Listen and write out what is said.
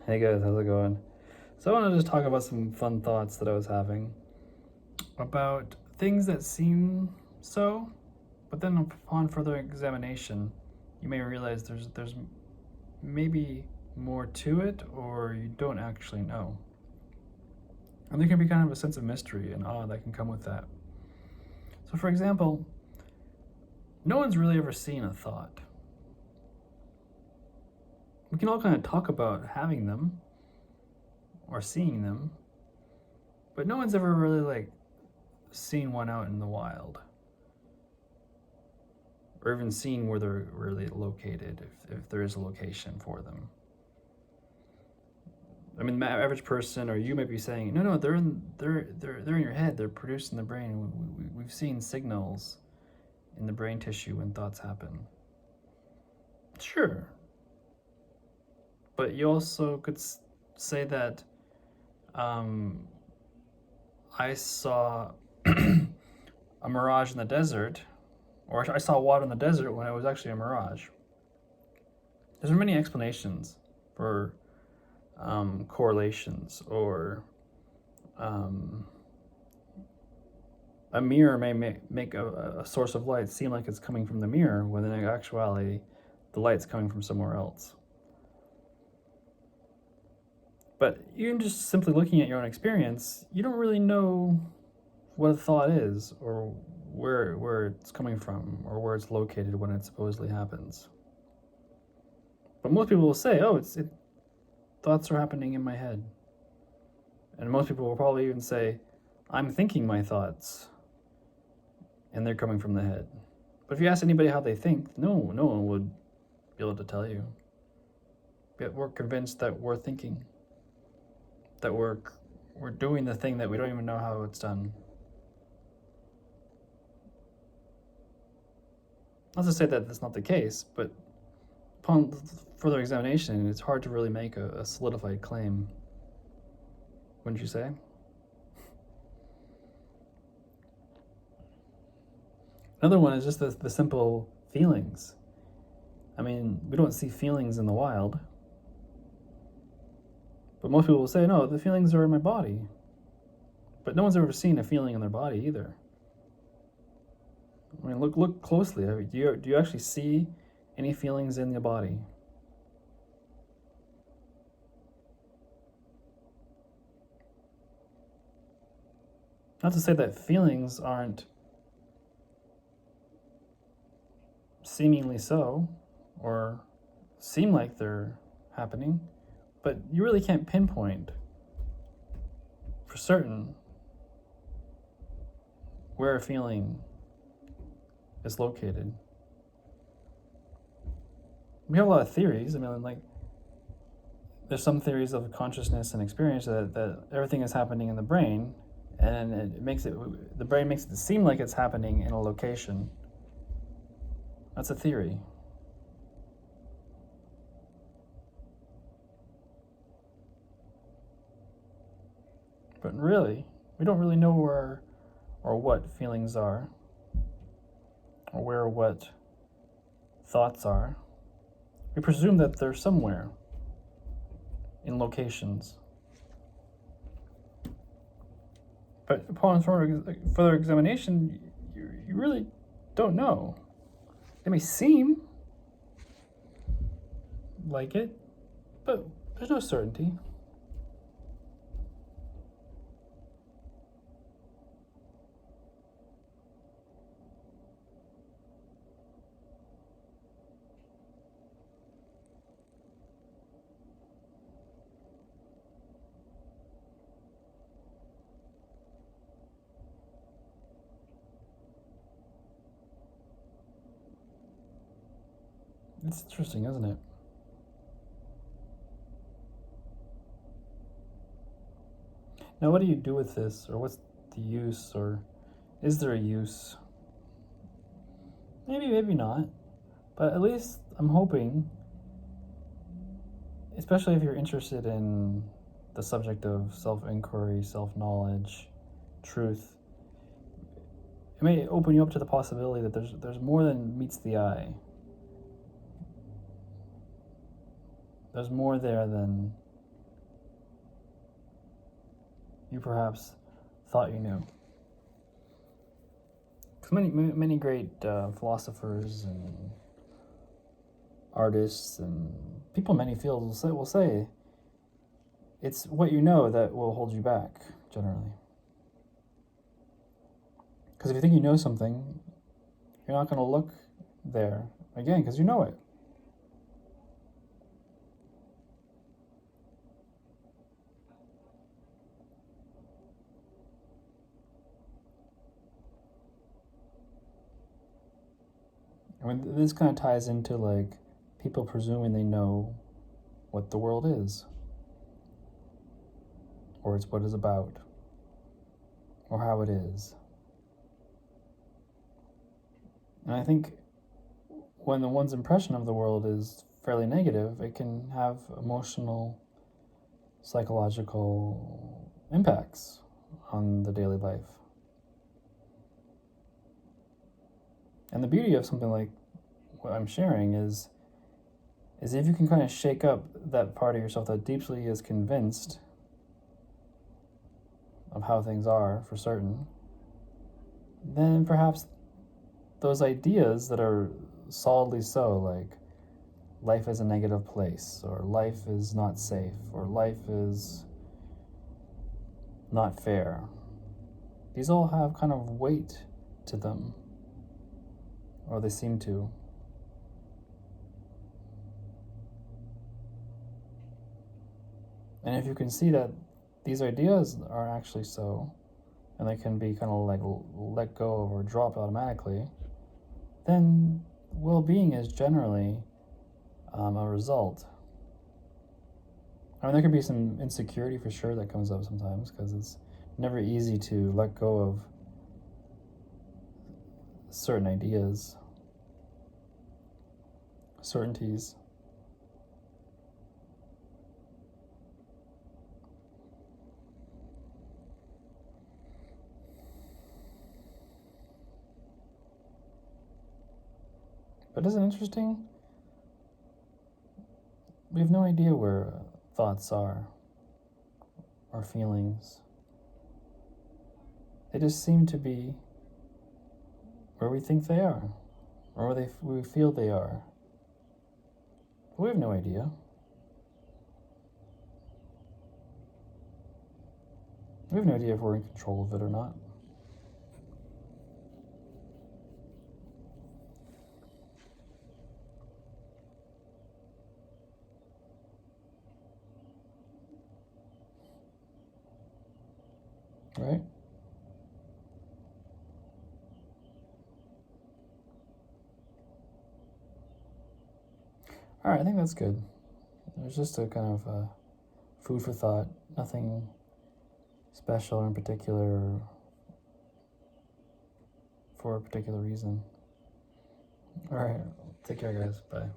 Hey guys, how's it going? So I want to just talk about some fun thoughts that I was having about things that seem so, but then upon further examination, you may realize there's maybe more to it, or you don't actually know. And there can be kind of a sense of mystery and awe that can come with that. So, for example, no one's really ever seen a thought. We can all kind of talk about having them or seeing them, but no one's ever really seen one out in the wild, or even seen where they're really located, if there is a location for them. I mean, the average person, or you might be saying, no, they're in your head. They're produced in the brain. We've seen signals in the brain tissue when thoughts happen. Sure, but you also could say that I saw a mirage in the desert, or I saw water in the desert when it was actually a mirage. There's many explanations for correlations, or a mirror may make a source of light seem like it's coming from the mirror, when in actuality the light's coming from somewhere else. But even just simply looking at your own experience, you don't really know what a thought is, or where it's coming from, or where it's located when it supposedly happens. But most people will say, "Oh, thoughts are happening in my head," and most people will probably even say, "I'm thinking my thoughts, and they're coming from the head." But if you ask anybody how they think, no one would be able to tell you. Yet we're convinced that we're thinking, that we're doing the thing that we don't even know how it's done. Not to say that that's not the case, but upon further examination, it's hard to really make a solidified claim. Wouldn't you say? Another one is just the simple feelings. I mean, we don't see feelings in the wild, but most people will say, no, the feelings are in my body. But no one's ever seen a feeling in their body either. I mean, look closely. Do you actually see any feelings in your body? Not to say that feelings aren't seemingly so, or seem like they're happening, but you really can't pinpoint for certain where a feeling is located. We have a lot of theories. I mean, there's some theories of consciousness and experience that everything is happening in the brain, and the brain makes it seem like it's happening in a location. That's a theory. But really, we don't really know where or what feelings are, or where or what thoughts are. We presume that they're somewhere in locations. But upon further examination, you really don't know. They may seem like it, but there's no certainty. It's interesting, isn't it? Now, what do you do with this, or what's the use, or is there a use? Maybe not, but at least I'm hoping, especially if you're interested in the subject of self-inquiry, self-knowledge, truth, it may open you up to the possibility that there's more than meets the eye. There's more there than you perhaps thought you knew. Because many great philosophers and artists and people in many fields will say it's what you know that will hold you back, generally. Because if you think you know something, you're not going to look there again because you know it. I mean, this kind of ties into like people presuming they know what the world is, or it's what it's about, or how it is. And I think when the one's impression of the world is fairly negative, it can have emotional, psychological impacts on the daily life. And the beauty of something like what I'm sharing is if you can kind of shake up that part of yourself that deeply is convinced of how things are for certain, then perhaps those ideas that are solidly so, like life is a negative place, or life is not safe, or life is not fair, these all have kind of weight to them, or they seem to. And if you can see that these ideas are actually so, and they can be kind of like let go of or dropped automatically, then well-being is generally a result. I mean, there could be some insecurity for sure that comes up sometimes because it's never easy to let go of certain ideas, certainties. But isn't it interesting? We have no idea where thoughts are, or feelings. They just seem to be where we think they are, or where we feel they are. But we have no idea. We have no idea if we're in control of it or not. Right? All right, I think that's good. It was just a kind of food for thought. Nothing special in particular for a particular reason. All right, take care, guys. Bye.